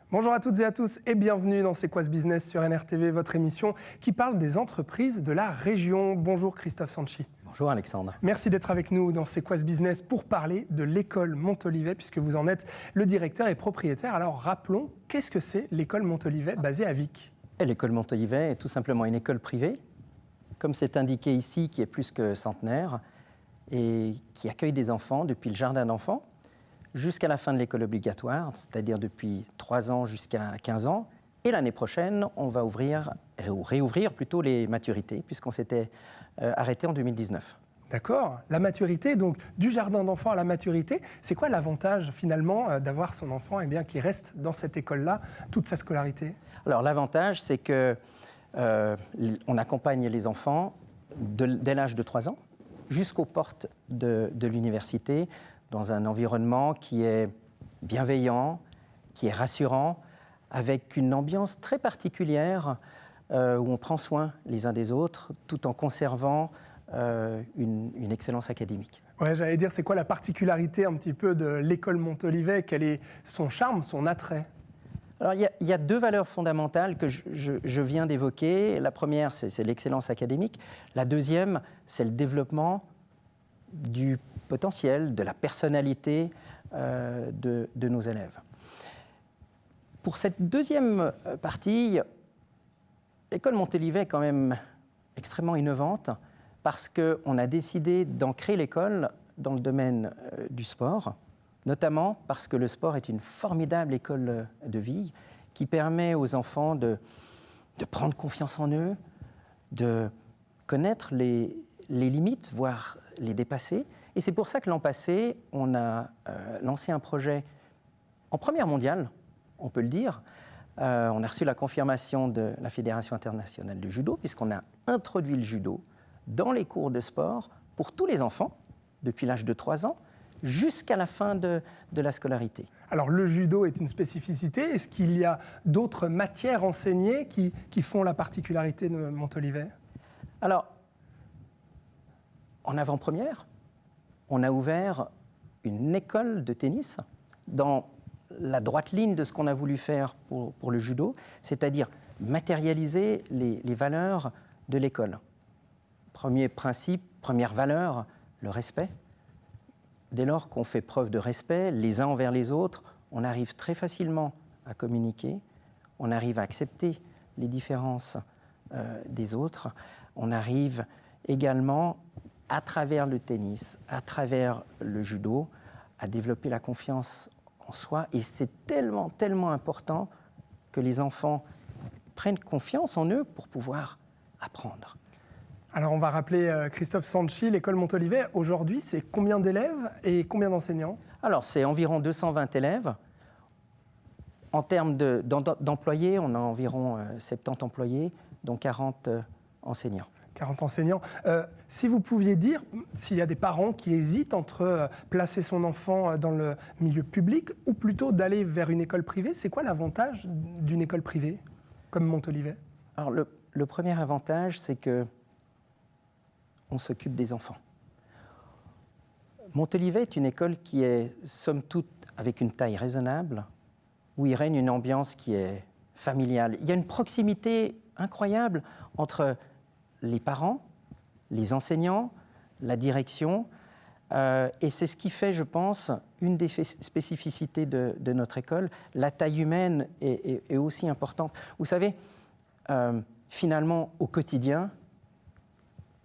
Bonjour à toutes et à tous et bienvenue dans C'est quoi ce business sur NRTV, votre émission qui parle des entreprises de la région. Bonjour Christophe Sanchi. Bonjour Alexandre. Merci d'être avec nous dans C'est quoi ce business pour parler de l'école Montolivet puisque vous en êtes le directeur et propriétaire. Alors rappelons, qu'est-ce que c'est l'école Montolivet basée à Vic? L'école Montolivet est tout simplement une école privée, comme c'est indiqué ici, qui est plus que centenaire et qui accueille des enfants depuis le jardin d'enfants jusqu'à la fin de l'école obligatoire, c'est-à-dire depuis 3 ans jusqu'à 15 ans. Et l'année prochaine, on va ouvrir, ou réouvrir plutôt les maturités, puisqu'on s'était arrêté en 2019. D'accord. La maturité, donc du jardin d'enfants à la maturité, c'est quoi l'avantage finalement d'avoir son enfant qui reste dans cette école-là toute sa scolarité? Alors l'avantage, c'est qu'on accompagne les enfants dès l'âge de 3 ans jusqu'aux portes de l'université, dans un environnement qui est bienveillant, qui est rassurant, avec une ambiance très particulière où on prend soin les uns des autres, tout en conservant une excellence académique. Ouais, j'allais dire, c'est quoi la particularité un petit peu de l'école Montolivet? Quel est son charme, son attrait? Alors, il y a 2 valeurs fondamentales que je viens d'évoquer. La première, c'est l'excellence académique. La deuxième, c'est le développement du potentiel, de la personnalité de nos élèves. Pour cette deuxième partie, l'école Montolivet est quand même extrêmement innovante parce qu'on a décidé d'ancrer l'école dans le domaine du sport, notamment parce que le sport est une formidable école de vie qui permet aux enfants de prendre confiance en eux, de connaître les limites, voire les dépasser. Et c'est pour ça que l'an passé, on a lancé un projet en première mondiale, on peut le dire. On a reçu la confirmation de la Fédération internationale de judo, puisqu'on a introduit le judo dans les cours de sport pour tous les enfants, depuis l'âge de 3 ans, jusqu'à la fin de la scolarité. Alors le judo est une spécificité. Est-ce qu'il y a d'autres matières enseignées qui font la particularité de Montolivet? Alors, en avant-première, on a ouvert une école de tennis dans la droite ligne de ce qu'on a voulu faire pour le judo, c'est-à-dire matérialiser les valeurs de l'école. Premier principe, première valeur, le respect. Dès lors qu'on fait preuve de respect les uns envers les autres, on arrive très facilement à communiquer, on arrive à accepter les différences des autres, on arrive également, à travers le tennis, à travers le judo, à développer la confiance en soi. Et c'est tellement, tellement important que les enfants prennent confiance en eux pour pouvoir apprendre. Alors on va rappeler Christophe Sanchi, l'école Montolivet. Aujourd'hui, c'est combien d'élèves et combien d'enseignants? Alors c'est environ 220 élèves. En termes d'employés, on a environ 70 employés, dont 40 enseignants. 40 enseignants. Si vous pouviez dire, s'il y a des parents qui hésitent entre placer son enfant dans le milieu public ou plutôt d'aller vers une école privée, c'est quoi l'avantage d'une école privée comme Montolivet? Alors le premier avantage, c'est que on s'occupe des enfants. Montolivet est une école qui est, somme toute, avec une taille raisonnable, où il règne une ambiance qui est familiale. Il y a une proximité incroyable entre les parents, les enseignants, la direction, et c'est ce qui fait, je pense, une des spécificités de notre école. La taille humaine est aussi importante. Vous savez, finalement, au quotidien,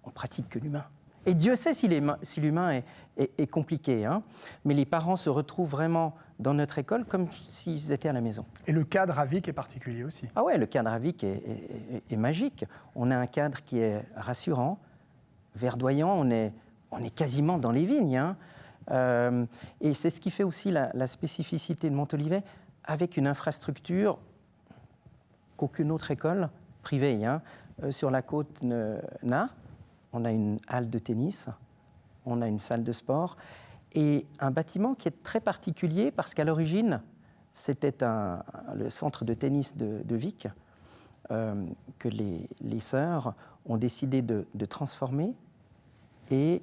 on pratique que l'humain. Et Dieu sait si l'humain est compliqué, hein, mais les parents se retrouvent vraiment dans notre école comme s'ils étaient à la maison. Et le cadre à Vic est particulier aussi. Ah ouais, le cadre à Vic est magique. On a un cadre qui est rassurant, verdoyant, on est quasiment dans les vignes. Hein. Et c'est ce qui fait aussi la spécificité de Montolivet, avec une infrastructure qu'aucune autre école privée. Hein. Sur la côte n'a. On a une halle de tennis, on a une salle de sport et un bâtiment qui est très particulier parce qu'à l'origine, c'était le centre de tennis de Vic que les sœurs ont décidé de transformer et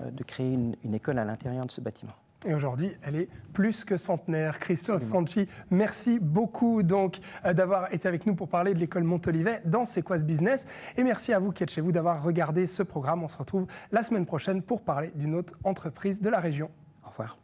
de créer une école à l'intérieur de ce bâtiment. Et aujourd'hui, elle est plus que centenaire. Christophe Sanchi, merci beaucoup donc d'avoir été avec nous pour parler de l'école Montolivet dans C'est quoi ce business. Et merci à vous qui êtes chez vous d'avoir regardé ce programme. On se retrouve la semaine prochaine pour parler d'une autre entreprise de la région. Au revoir.